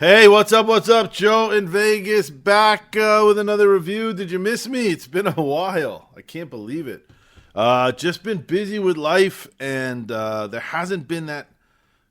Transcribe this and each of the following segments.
Hey, what's up? What's up? Joe in Vegas back with another review. Did you miss me? It's been a while. I can't believe it. Just been busy with life, and there hasn't been that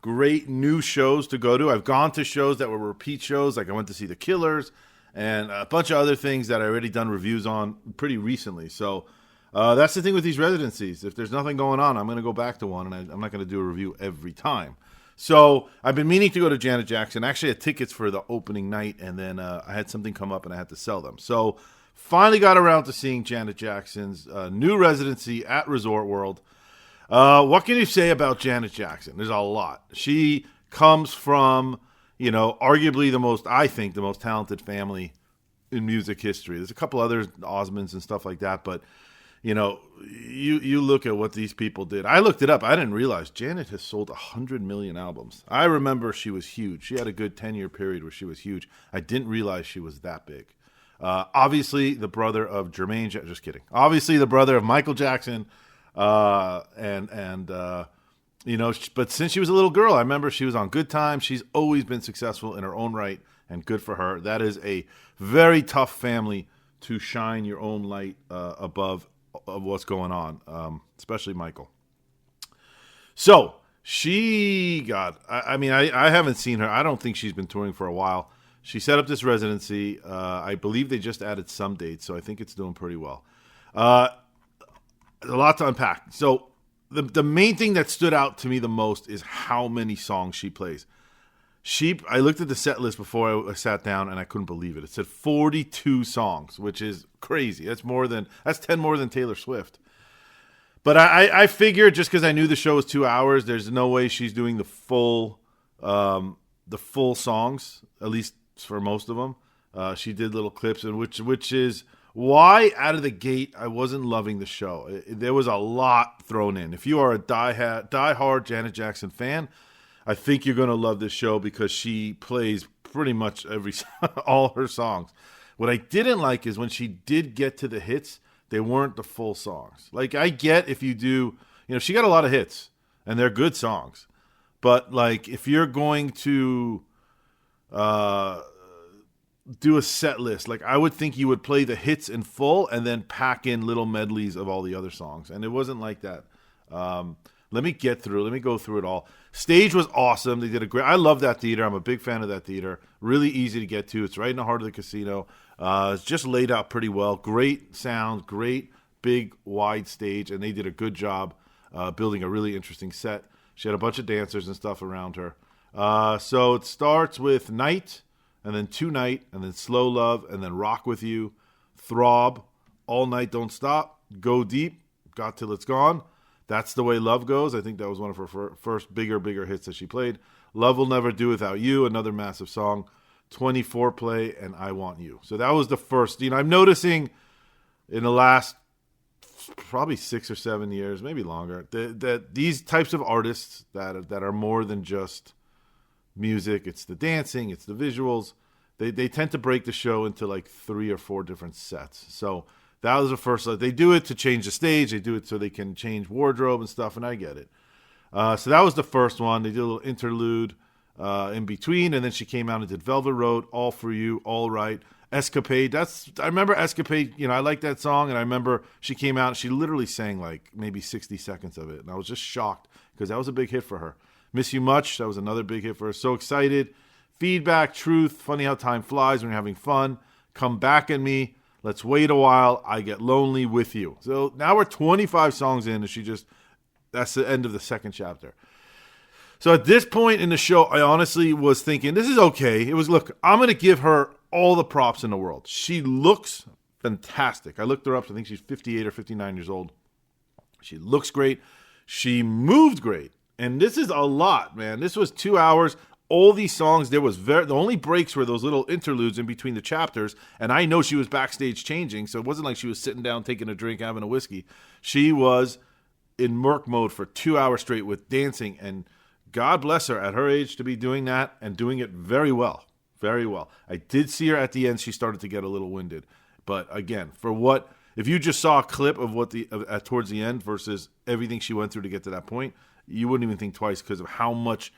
great new shows to go to. I've gone to shows that were repeat shows, like I went to see The Killers and a bunch of other things that I already done reviews on pretty recently. So that's the thing with these residencies. If there's nothing going on, I'm going to go back to one, and I'm not going to do a review every time. So I've been meaning to go to Janet Jackson. Actually, I had tickets for the opening night, and then I had something come up, and I had to sell them. So finally got around to seeing Janet Jackson's new residency at Resort World. What can you say about Janet Jackson? There's a lot. She comes from, arguably the most talented family in music history. There's a couple others, Osmonds and stuff like that, but you look at what these people did. I looked it up. I didn't realize Janet has sold 100 million albums. I remember she was huge. She had a good 10-year period where she was huge. I didn't realize she was that big. Obviously, the brother of Jermaine. Just kidding. Obviously, the brother of Michael Jackson. But since she was a little girl, I remember she was on Good Times. She's always been successful in her own right, and good for her. That is a very tough family to shine your own light above of what's going on, especially Michael. So she got, I haven't seen her. I don't think she's been touring for a while. She set up this residency. I believe they just added some dates, so I think it's doing pretty well. A lot to unpack. So the main thing that stood out to me the most is how many songs she plays. I looked at the set list before I sat down, and I couldn't believe it. It said 42 songs, which is crazy. That's 10 more than Taylor Swift. But I figured, just because I knew the show was 2 hours, there's no way she's doing the full songs, at least for most of them. She did little clips, and which is why out of the gate I wasn't loving the show. There was a lot thrown in. If you are a diehard Janet Jackson fan, I think you're going to love this show because she plays pretty much all her songs. What I didn't like is when she did get to the hits, they weren't the full songs. Like, I get if you do, she got a lot of hits, and they're good songs. But, like, if you're going to do a set list, like, I would think you would play the hits in full and then pack in little medleys of all the other songs. And it wasn't like that. Let me go through it all. Stage was awesome. They did I love that theater. I'm a big fan of that theater. Really easy to get to. It's right in the heart of the casino. It's just laid out pretty well. Great sound, great big wide stage, and they did a good job building a really interesting set. She had a bunch of dancers and stuff around her. So it starts with Nite, and then Tonight, and then Slolove, and then Rock With You, Throb, All Night Don't Stop, Go Deep, Got Till It's Gone. That's the Way Love Goes. I think that was one of her first bigger hits that she played. Love Will Never Do Without You, another massive song. 24 Play, and I Want You. So that was the first. I'm noticing in the last probably 6 or 7 years, maybe longer, that these types of artists that are more than just music, it's the dancing, it's the visuals, they tend to break the show into like 3 or 4 different sets. So that was the first. They do it to change the stage. They do it so they can change wardrobe and stuff, and I get it. So that was the first one. They did a little interlude in between, and then she came out and did Velvet Road, All For You, All Right, Escapade. I remember Escapade. I like that song, and I remember she came out and she literally sang like maybe 60 seconds of it, and I was just shocked because that was a big hit for her. Miss You Much, that was another big hit for her. So Excited, Feedback, Truth, Funny How Time Flies When You're Having Fun, Come Back at Me, Let's Wait a While, I Get Lonely With You. So now we're 25 songs in, and that's the end of the second chapter. So at this point in the show, I honestly was thinking, this is okay. Look, I'm going to give her all the props in the world. She looks fantastic. I looked her up. I think she's 58 or 59 years old. She looks great. She moved great. And this is a lot, man. This was 2 hours. All these songs, the only breaks were those little interludes in between the chapters, and I know she was backstage changing, so it wasn't like she was sitting down taking a drink, having a whiskey. She was in Merc mode for 2 hours straight with dancing, and God bless her at her age to be doing that and doing it very well, very well. I did see her at the end; she started to get a little winded, but again, if you just saw a clip of towards the end versus everything she went through to get to that point, you wouldn't even think twice because of how much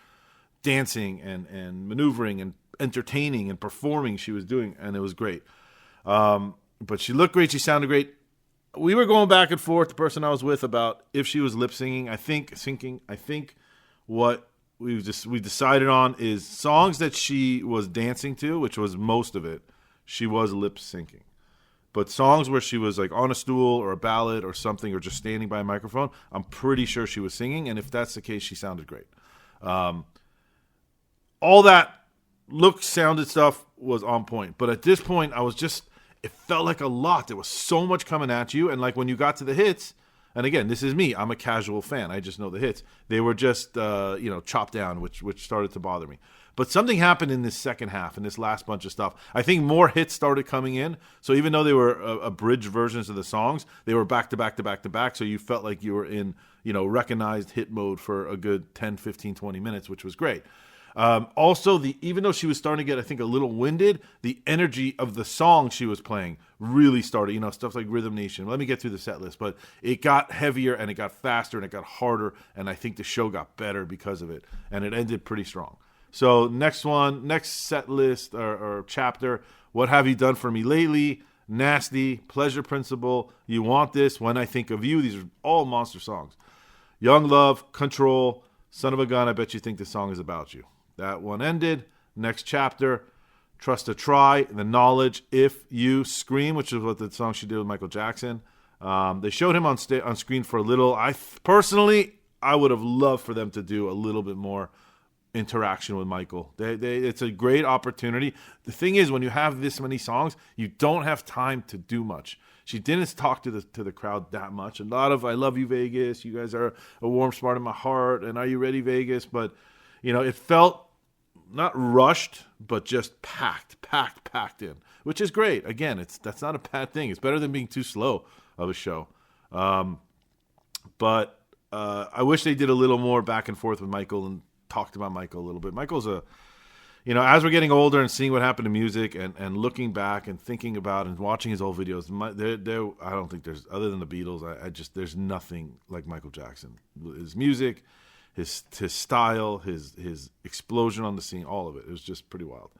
dancing and maneuvering entertaining and performing she was doing, and it was great. But she looked great. She sounded great. We were going back and forth, the person I was with, about if she was lip singing. I think what we decided on is songs that she was dancing to, which was most of it, she was lip syncing. But songs where she was like on a stool or a ballad or something, or just standing by a microphone, I'm pretty sure she was singing. And if that's the case, she sounded great. All that look, sounded stuff was on point. But at this point, it felt like a lot. There was so much coming at you. And like when you got to the hits, and again, this is me, I'm a casual fan, I just know the hits. They were just, chopped down, which started to bother me. But something happened in this second half, in this last bunch of stuff. I think more hits started coming in. So even though they were abridged versions of the songs, they were back to back to back to back. So you felt like you were in, recognized hit mode for a good 10, 15, 20 minutes, which was great. Also, even though she was starting to get, I think, a little winded, the energy of the song she was playing really started, stuff like Rhythm Nation. Let me get through the set list. But it got heavier and it got faster and it got harder. And I think the show got better because of it. And it ended pretty strong. So next set list or chapter, What Have You Done For Me Lately, Nasty, Pleasure Principle, You Want This, When I Think of You. These are all monster songs. Young Love, Control, Son of a Gun, I Bet You Think This Song Is About You. That one ended. Next chapter, Trust to Try, The Knowledge, If You, Scream, which is what the song she did with Michael Jackson. They showed him on screen for a little. Personally, I would have loved for them to do a little bit more interaction with Michael. It's a great opportunity. The thing is, when you have this many songs, you don't have time to do much. She didn't talk to the crowd that much. A lot of I love you, Vegas. You guys are a warm spot in my heart. And are you ready, Vegas? But it felt not rushed, but just packed in, which is great. Again, that's not a bad thing. It's better than being too slow of a show. But I wish they did a little more back and forth with Michael and talked about Michael a little bit. Michael's as we're getting older and seeing what happened to music and looking back and thinking about and watching his old videos, I don't think there's, other than the Beatles, there's nothing like Michael Jackson. His music, his style, his explosion on the scene, all of it. It was just pretty wild.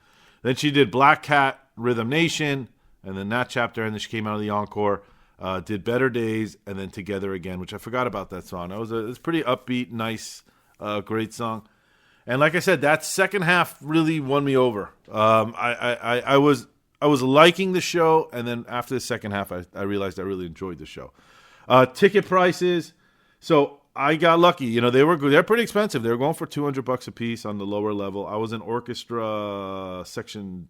Then she did Black Cat, Rhythm Nation, and then that chapter, and then she came out of the encore, did Better Days, and then Together Again, which I forgot about that song. It was pretty upbeat, nice, great song. And like I said, that second half really won me over. I was liking the show, and then after the second half, I realized I really enjoyed the show. Ticket prices, so I got lucky. They're pretty expensive. They were going for $200 a piece on the lower level. I was in orchestra section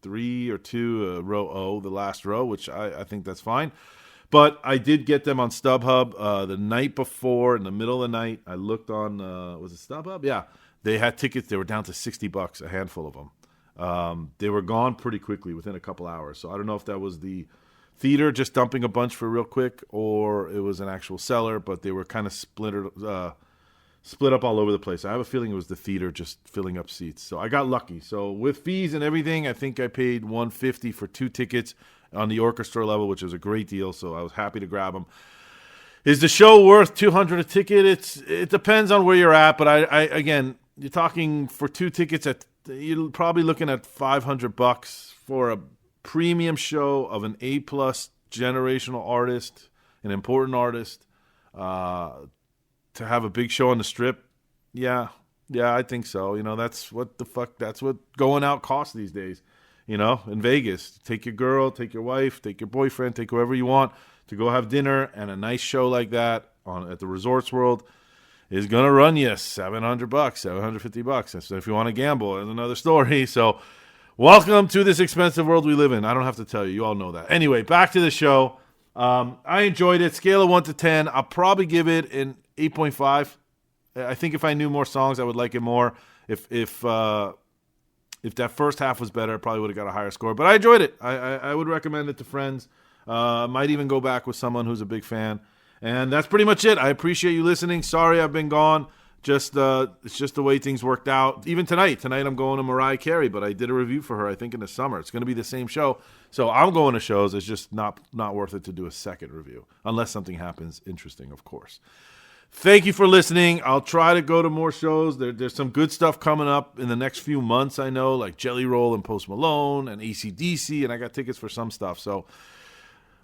3 or 2, row O, the last row, which I think that's fine. But I did get them on StubHub the night before, in the middle of the night. I looked on, was it StubHub? Yeah. They had tickets. They were down to $60, a handful of them. They were gone pretty quickly, within a couple hours. So I don't know if that was the theater just dumping a bunch for real quick, or it was an actual seller, but they were kind of split up all over the place. I have a feeling it was the theater just filling up seats. So I got lucky. So with fees and everything, I think I paid $150 for 2 tickets on the orchestra level, which was a great deal. So I was happy to grab them. Is the show worth $200 a ticket? It depends on where you're at, but I again, you're talking for 2 tickets you're probably looking at $500 for a premium show of an A+ generational artist, an important artist, to have a big show on the Strip. Yeah, I think so. That's what going out costs these days. In Vegas, take your girl, take your wife, take your boyfriend, take whoever you want to go have dinner, and a nice show like that at the Resorts World is going to run you $700, $750. So if you want to gamble, it's another story. So welcome to this expensive world we live in. I don't have to tell you. You all know that. Anyway, back to the show. I enjoyed it. Scale of 1 to 10. I'll probably give it an 8.5. I think if I knew more songs, I would like it more. If that first half was better, I probably would have got a higher score. But I enjoyed it. I would recommend it to friends. Might even go back with someone who's a big fan. And that's pretty much it. I appreciate you listening. Sorry I've been gone. It's just the way things worked out. Even tonight I'm going to Mariah Carey, but I did a review for her, I think, in the summer. It's going to be the same show. So I'm going to shows. It's just not worth it to do a second review, unless something happens interesting, of course. Thank you for listening. I'll try to go to more shows. There's some good stuff coming up in the next few months, I know, like Jelly Roll and Post Malone and AC/DC, and I got tickets for some stuff. So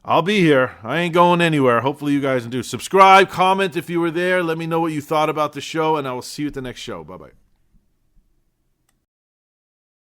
I'll be here. I ain't going anywhere. Hopefully you guys do. Subscribe, comment if you were there. Let me know what you thought about the show, and I will see you at the next show. Bye-bye.